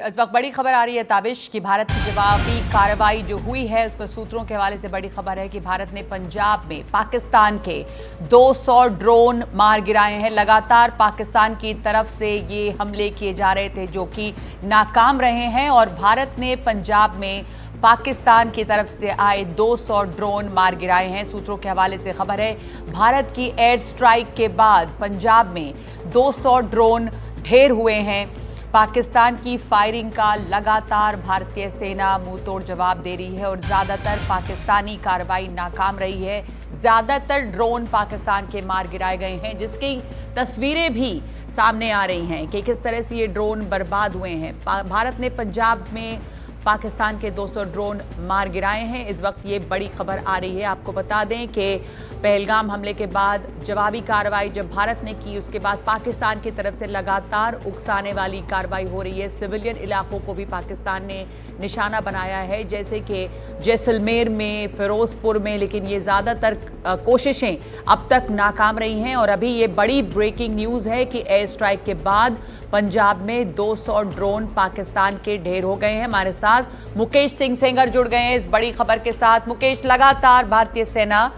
इस वक्त बड़ी खबर आ रही है ताबिश कि भारत की जवाबी कार्रवाई जो हुई है उस पर सूत्रों के हवाले से बड़ी खबर है कि भारत ने पंजाब में पाकिस्तान के 200 ड्रोन मार गिराए हैं। लगातार पाकिस्तान की तरफ से ये हमले किए जा रहे थे जो कि नाकाम रहे हैं और भारत ने पंजाब में पाकिस्तान की तरफ से आए 200 ड्रोन मार गिराए हैं। सूत्रों के हवाले से खबर है भारत की एयर स्ट्राइक के बाद पंजाब में 200 ड्रोन ढेर हुए हैं। पाकिस्तान की फायरिंग का लगातार भारतीय सेना मुंहतोड़ जवाब दे रही है और ज्यादातर पाकिस्तानी कार्रवाई नाकाम रही है। ज्यादातर ड्रोन पाकिस्तान के मार गिराए गए हैं, जिसकी तस्वीरें भी सामने आ रही हैं कि किस तरह से ये ड्रोन बर्बाद हुए हैं। भारत ने पंजाब में पाकिस्तान के 200 ड्रोन मार गिराए हैं। इस वक्त ये बड़ी खबर आ रही है। आपको बता दें कि पहलगाम हमले के बाद जवाबी कार्रवाई जब भारत ने की, उसके बाद पाकिस्तान की तरफ से लगातार उकसाने वाली कार्रवाई हो रही है। सिविलियन इलाकों को भी पाकिस्तान ने निशाना बनाया है, जैसे कि जैसलमेर में, फिरोजपुर में, लेकिन ये ज़्यादातर कोशिशें अब तक नाकाम रही हैं। और अभी ये बड़ी ब्रेकिंग न्यूज़ है कि एयर स्ट्राइक के बाद पंजाब में 200 ड्रोन पाकिस्तान के ढेर हो गए हैं। हमारे साथ मुकेश सिंह सेंगर जुड़ गए हैं इस बड़ी खबर के साथ। मुकेश, लगातार भारतीय सेना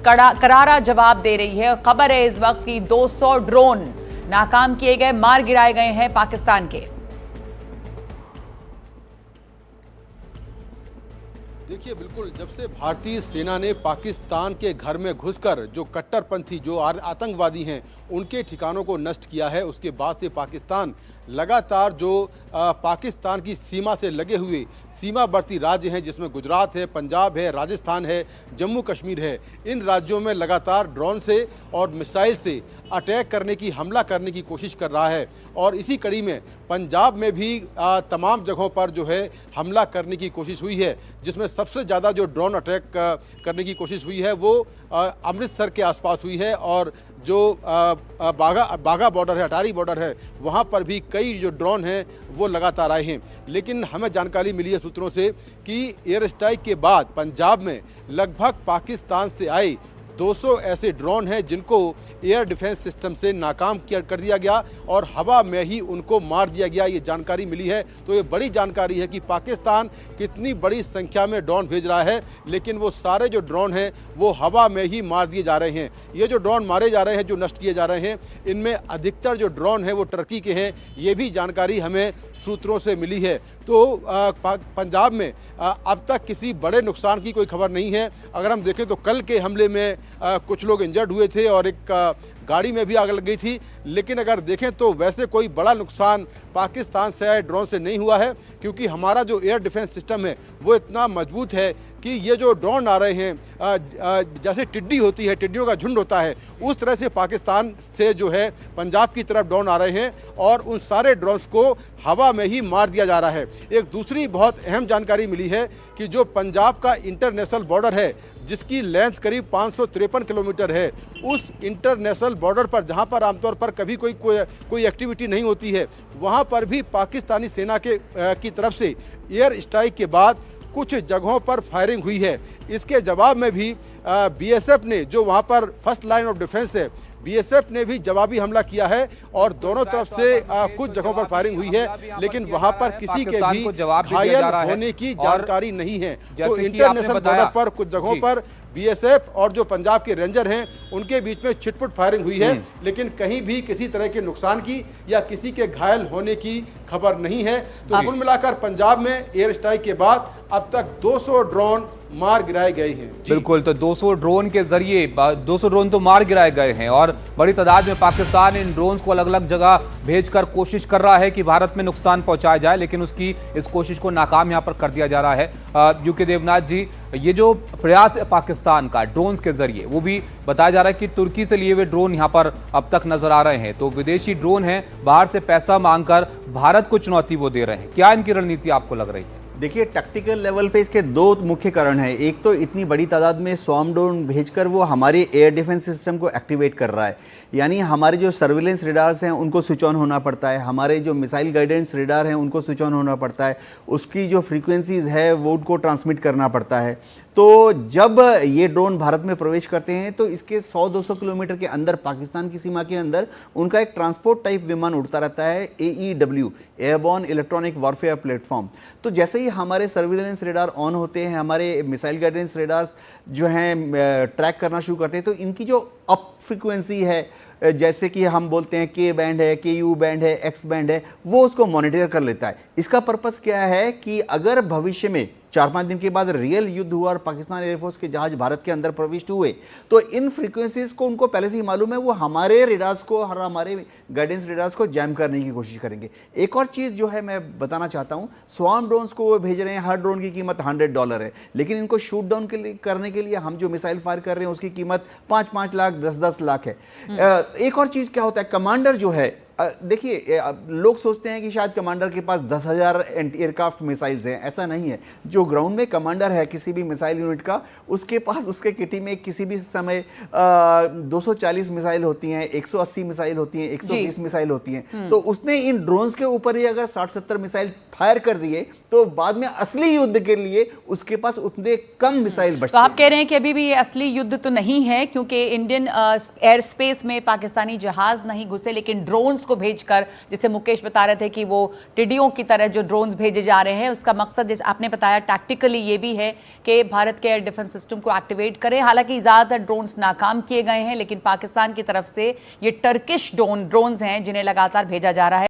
करारा जवाब दे रही है और खबर है इस वक्त की 200 ड्रोन नाकाम किए गए, मार गिराए गए हैं पाकिस्तान के। देखिए, बिल्कुल जब से भारतीय सेना ने पाकिस्तान के घर में घुसकर जो कट्टरपंथी जो आतंकवादी हैं उनके ठिकानों को नष्ट किया है, उसके बाद से पाकिस्तान लगातार जो पाकिस्तान की सीमा से लगे हुए सीमावर्ती राज्य हैं, जिसमें गुजरात है, पंजाब है, राजस्थान है, जम्मू कश्मीर है, इन राज्यों में लगातार ड्रोन से और मिसाइल से अटैक करने की, हमला करने की कोशिश कर रहा है। और इसी कड़ी में पंजाब में भी तमाम जगहों पर जो है हमला करने की कोशिश हुई है, जिसमें सबसे ज़्यादा जो ड्रोन अटैक करने की कोशिश हुई है वो अमृतसर के आसपास हुई है। और जो बाघा बॉर्डर है, अटारी बॉर्डर है, वहाँ पर भी कई जो ड्रोन हैं वो लगातार आए हैं। लेकिन हमें जानकारी मिली है सूत्रों से कि एयर स्ट्राइक के बाद पंजाब में लगभग पाकिस्तान से आए 200 ऐसे ड्रोन हैं जिनको एयर डिफेंस सिस्टम से नाकाम कर दिया गया और हवा में ही उनको मार दिया गया, ये जानकारी मिली है। तो ये बड़ी जानकारी है कि पाकिस्तान कितनी बड़ी संख्या में ड्रोन भेज रहा है, लेकिन वो सारे जो ड्रोन हैं वो हवा में ही मार दिए जा रहे हैं। ये जो ड्रोन मारे जा रहे हैं, जो नष्ट किए जा रहे हैं, इनमें अधिकतर जो ड्रोन हैं वो टर्की के हैं, ये भी जानकारी हमें सूत्रों से मिली है। तो पंजाब में अब तक किसी बड़े नुकसान की कोई खबर नहीं है। अगर हम देखें तो कल के हमले में कुछ लोग इंजर्ड हुए थे और एक गाड़ी में भी आग लग गई थी, लेकिन अगर देखें तो वैसे कोई बड़ा नुकसान पाकिस्तान से आए ड्रोन से नहीं हुआ है, क्योंकि हमारा जो एयर डिफेंस सिस्टम है वो इतना मजबूत है कि ये जो ड्रोन आ रहे हैं, जैसे टिड्डी होती है, टिड्डियों का झुंड होता है, उस तरह से पाकिस्तान से जो है पंजाब की तरफ ड्रोन आ रहे हैं और उन सारे ड्रोन्स को हवा में ही मार दिया जा रहा है। एक दूसरी बहुत अहम जानकारी मिली है कि जो पंजाब का इंटरनेशनल बॉर्डर है, जिसकी लेंथ करीब 553 किलोमीटर है, उस इंटरनेशनल बॉर्डर पर जहां पर आमतौर पर कभी कोई एक्टिविटी नहीं होती है, वहां पर भी पाकिस्तानी सेना की तरफ से एयर स्ट्राइक के बाद कुछ जगहों पर फायरिंग हुई है। इसके जवाब में भी बीएसएफ ने, जो वहां पर फर्स्ट लाइन ऑफ डिफेंस है, बीएसएफ ने भी जवाबी हमला किया है और दोनों तरफ से कुछ जगहों पर फायरिंग हुई है, लेकिन वहां पर किसी के भी घायल होने की जानकारी नहीं है। तो इंटरनेशनल बॉर्डर पर कुछ जगहों पर बीएसएफ और जो पंजाब के रेंजर हैं उनके बीच में छिटपुट फायरिंग हुई है, लेकिन कहीं भी किसी तरह के नुकसान की या किसी के घायल होने की खबर नहीं है। तो कुल मिलाकर पंजाब में एयर स्ट्राइक के बाद अब तक 200 ड्रोन मार गिराए गए हैं। बिल्कुल, तो 200 ड्रोन के जरिए 200 ड्रोन तो मार गिराए गए हैं और बड़ी तादाद में पाकिस्तान इन ड्रोन्स को अलग अलग जगह भेजकर कोशिश कर रहा है कि भारत में नुकसान पहुंचाया जाए, लेकिन उसकी इस कोशिश को नाकाम यहां पर कर दिया जा रहा है। यूके देवनाथ जी, ये जो प्रयास है पाकिस्तान का ड्रोन्स के जरिए, वो भी बताया जा रहा है कि तुर्की से लिए हुए ड्रोन यहां पर अब तक नजर आ रहे हैं। तो विदेशी ड्रोन हैं, बाहर से पैसा मांगकर भारत को चुनौती वो दे रहे हैं। क्या इनकी रणनीति आपको लग रही है? देखिए, टैक्टिकल लेवल पे इसके दो मुख्य कारण हैं। एक तो इतनी बड़ी तादाद में स्वॉर्म ड्रोन भेजकर वो हमारे एयर डिफेंस सिस्टम को एक्टिवेट कर रहा है, यानी हमारे जो सर्विलेंस रेडार्स हैं उनको स्विच ऑन होना पड़ता है, हमारे जो मिसाइल गाइडेंस रेडार हैं उनको स्विच ऑन होना पड़ता है, उसकी जो फ्रीक्वेंसीज है वो उनको ट्रांसमिट करना पड़ता है। तो जब ये ड्रोन भारत में प्रवेश करते हैं तो इसके 100-200 किलोमीटर के अंदर, पाकिस्तान की सीमा के अंदर, उनका एक ट्रांसपोर्ट टाइप विमान उड़ता रहता है, AEW, airborne electronic warfare platform. तो जैसे ही हमारे सर्विलेंस रेडार ऑन होते हैं, हमारे मिसाइल गाइडेंस रेडार्स जो हैं ट्रैक करना शुरू करते हैं, तो इनकी जो अप फ्रिक्वेंसी है, जैसे कि हम बोलते हैं के बैंड है, KU बैंड है, X बैंड है, वो उसको मॉनिटर कर लेता है। इसका पर्पस क्या है कि अगर भविष्य में 4-5 दिन के बाद रियल युद्ध हुआ और पाकिस्तान एयरफोर्स के जहाज भारत के अंदर प्रविष्ट हुए, तो इन फ्रीक्वेंसीज को उनको पहले से ही मालूम है, वो हमारे रेडार्स को और हमारे गाइडेंस रेडार्स को जैम करने की कोशिश करेंगे। एक और चीज़ जो है मैं बताना चाहता हूँ, स्वॉर्म ड्रोन्स को वो भेज रहे हैं, हर ड्रोन की कीमत $100 है, लेकिन इनको शूट डाउन करने के लिए हम जो मिसाइल फायर कर रहे हैं उसकी कीमत 5-5 लाख, 10-10 लाख है। एक और चीज़ क्या होता है, कमांडर जो है, देखिए, लोग सोचते हैं कि शायद कमांडर के पास 10,000 एयरक्राफ्ट मिसाइल्स हैं, ऐसा नहीं है। जो ग्राउंड में कमांडर है किसी भी मिसाइल यूनिट का, उसके पास उसके किटी में किसी भी समय 240 मिसाइल होती हैं, 180 मिसाइल होती हैं, 120 मिसाइल होती हैं। तो उसने इन ड्रोन्स के ऊपर ही अगर 60-70 मिसाइल फायर कर दिए तो बाद में असली युद्ध के लिए उसके पास उतने कम मिसाइल बचते तो आप हैं। कह रहे हैं कि अभी भी ये असली युद्ध तो नहीं है, क्योंकि इंडियन एयर स्पेस में पाकिस्तानी जहाज नहीं घुसे, लेकिन ड्रोन्स को भेजकर, जैसे मुकेश बता रहे थे कि वो टिड्डियों की तरह जो ड्रोन्स भेजे जा रहे हैं, उसका मकसद, जैसे आपने बताया, टैक्टिकली ये भी है कि भारत के एयर डिफेंस सिस्टम को एक्टिवेट करें। हालांकि ज़्यादातर ड्रोन्स नाकाम किए गए हैं, लेकिन पाकिस्तान की तरफ से ये टर्किश ड्रोन्स हैं जिन्हें लगातार भेजा जा रहा है।